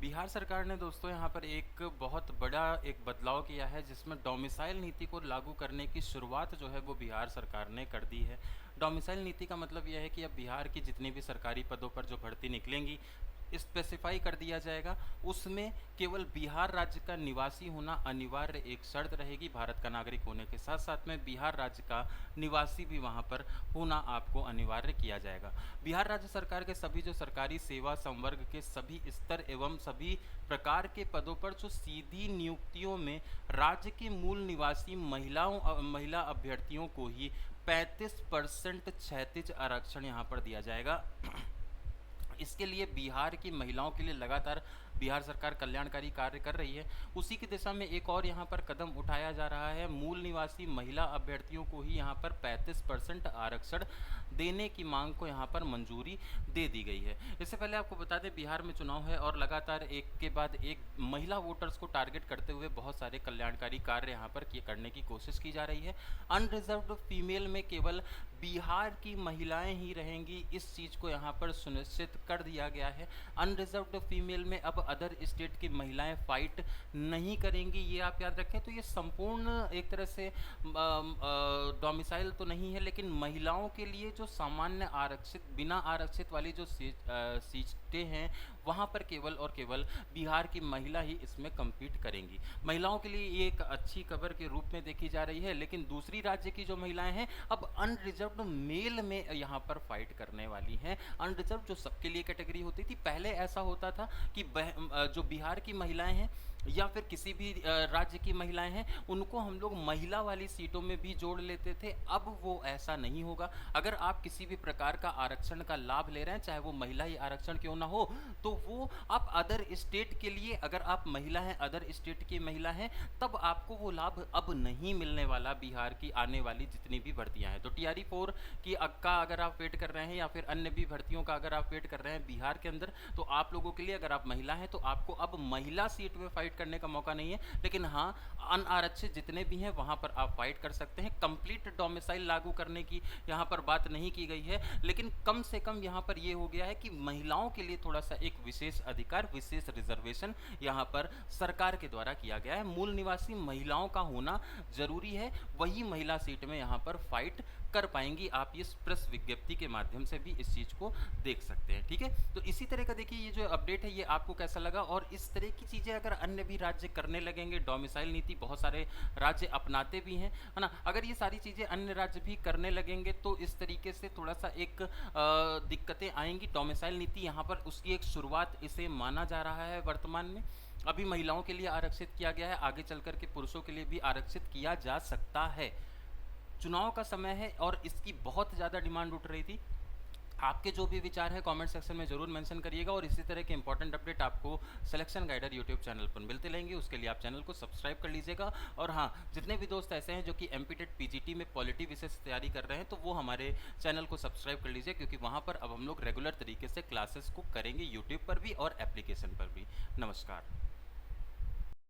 बिहार सरकार ने दोस्तों यहाँ पर एक बहुत बड़ा एक बदलाव किया है जिसमें डोमिसाइल नीति को लागू करने की शुरुआत जो है वो बिहार सरकार ने कर दी है। डोमिसाइल नीति का मतलब यह है कि अब बिहार की जितनी भी सरकारी पदों पर जो भर्ती निकलेंगी स्पेसिफाई कर दिया जाएगा, उसमें केवल बिहार राज्य का निवासी होना अनिवार्य एक शर्त रहेगी। भारत का नागरिक होने के साथ साथ में बिहार राज्य का निवासी भी वहाँ पर होना आपको अनिवार्य किया जाएगा। बिहार राज्य सरकार के सभी जो सरकारी सेवा संवर्ग के सभी स्तर एवं सभी प्रकार के पदों पर जो सीधी नियुक्तियों में राज्य के मूल निवासी महिला अभ्यर्थियों को ही 35% क्षैतिज आरक्षण यहाँ पर दिया जाएगा। इसके लिए बिहार की महिलाओं के लिए लगातार बिहार सरकार कल्याणकारी कार्य कर रही है। उसी की दिशा में एक और यहाँ पर कदम उठाया जा रहा है। मूल निवासी महिला अभ्यर्थियों को ही यहाँ पर 35% आरक्षण देने की मांग को यहाँ पर मंजूरी दे दी गई है। इससे पहले आपको बता दें बिहार में चुनाव है और लगातार एक के बाद एक महिला वोटर्स को टारगेट करते हुए बहुत सारे कल्याणकारी कार्य यहाँ पर करने की कोशिश की जा रही है। अनरिजर्व्ड फीमेल में केवल बिहार की महिलाएं ही रहेंगी, इस चीज़ को यहाँ पर सुनिश्चित कर दिया गया है। अनरिजर्व्ड फीमेल में अब अदर स्टेट की महिलाएं फाइट नहीं करेंगी, ये आप याद रखें। तो ये संपूर्ण एक तरह से डोमिसाइल तो नहीं है, लेकिन महिलाओं के लिए जो सामान्य आरक्षित बिना आरक्षित वाली जो सीटें हैं वहाँ पर केवल और केवल बिहार की महिला ही इसमें कम्पीट करेंगी। महिलाओं के लिए ये एक अच्छी खबर के रूप में देखी जा रही है, लेकिन दूसरी राज्य की जो महिलाएं हैं अब अनरिजर्व्ड मेल में यहाँ पर फाइट करने वाली हैं। अनरिजर्व जो सबके लिए कैटेगरी होती थी, पहले ऐसा होता था कि जो बिहार की महिलाएं हैं या फिर किसी भी राज्य की महिलाएं हैं उनको हम लोग महिला वाली सीटों में भी जोड़ लेते थे। अब वो ऐसा नहीं होगा। अगर आप किसी भी प्रकार का आरक्षण का लाभ ले रहे हैं, चाहे वो महिला ही आरक्षण क्यों ना हो, तो वो आप अदर स्टेट के लिए, अगर आप महिला हैं, अदर स्टेट की महिला हैं, तब आपको वो लाभ अब नहीं मिलने वाला। बिहार की आने वाली जितनी भी भर्तियां हैं, तो TRE 4 की का अगर आप वेट कर रहे हैं या फिर अन्य भी भर्तियों का अगर आप वेट कर रहे हैं बिहार के अंदर, तो आप लोगों के लिए, अगर आप महिला हैं तो आपको अब महिला सीट में फाइट करने का मौका नहीं है। लेकिन हाँ, अनारक्षित जितने भी हैं वहां पर आप फाइट कर सकते हैं। कंप्लीट डोमिसाइल लागू करने की यहाँ पर बात नहीं की गई है, लेकिन कम से कम यहाँ पर यह हो गया है कि महिलाओं के लिए थोड़ा सा एक विशेष अधिकार, विशेष रिजर्वेशन यहाँ पर सरकार के द्वारा किया गया है। मूल निवासी महिलाओं का होना जरूरी है, वही महिला सीट में यहाँ पर फाइट कर पाएंगी। आप इस प्रेस विज्ञप्ति के माध्यम से भी इस चीज को देख सकते हैं। ठीक है, तो इसी तरह का देखिए ये जो अपडेट है ये आपको कैसा लगा, और इस तरह की चीजें अगर अन्य भी राज्य करने लगेंगे, डोमिसाइल नीति बहुत सारे राज्य अपनाते भी हैं, है ना, अगर ये सारी चीजें अन्य राज्य भी करने लगेंगे तो इस तरीके से थोड़ा सा एक दिक्कतें आएंगी। डोमिसाइल नीति यहाँ पर उसकी एक शुरुआत इसे माना जा रहा है। वर्तमान में अभी महिलाओं के लिए आरक्षित किया गया है, आगे चलकर के पुरुषों के लिए भी आरक्षित किया जा सकता है। चुनाव का समय है और इसकी बहुत ज़्यादा डिमांड उठ रही थी। आपके जो भी विचार है कमेंट सेक्शन में जरूर मेंशन करिएगा, और इसी तरह के इंपॉर्टेंट अपडेट आपको सिलेक्शन गाइडर यूट्यूब चैनल पर मिलते रहेंगे। उसके लिए आप चैनल को सब्सक्राइब कर लीजिएगा। और हाँ, जितने भी दोस्त ऐसे हैं जो कि MPTET PGT में पॉलिटी विषय से तैयारी कर रहे हैं, तो वो हमारे चैनल को सब्सक्राइब कर लीजिए, क्योंकि वहाँ पर अब हम लोग रेगुलर तरीके से क्लासेस को करेंगे यूट्यूब पर भी और एप्लीकेशन पर भी। नमस्कार।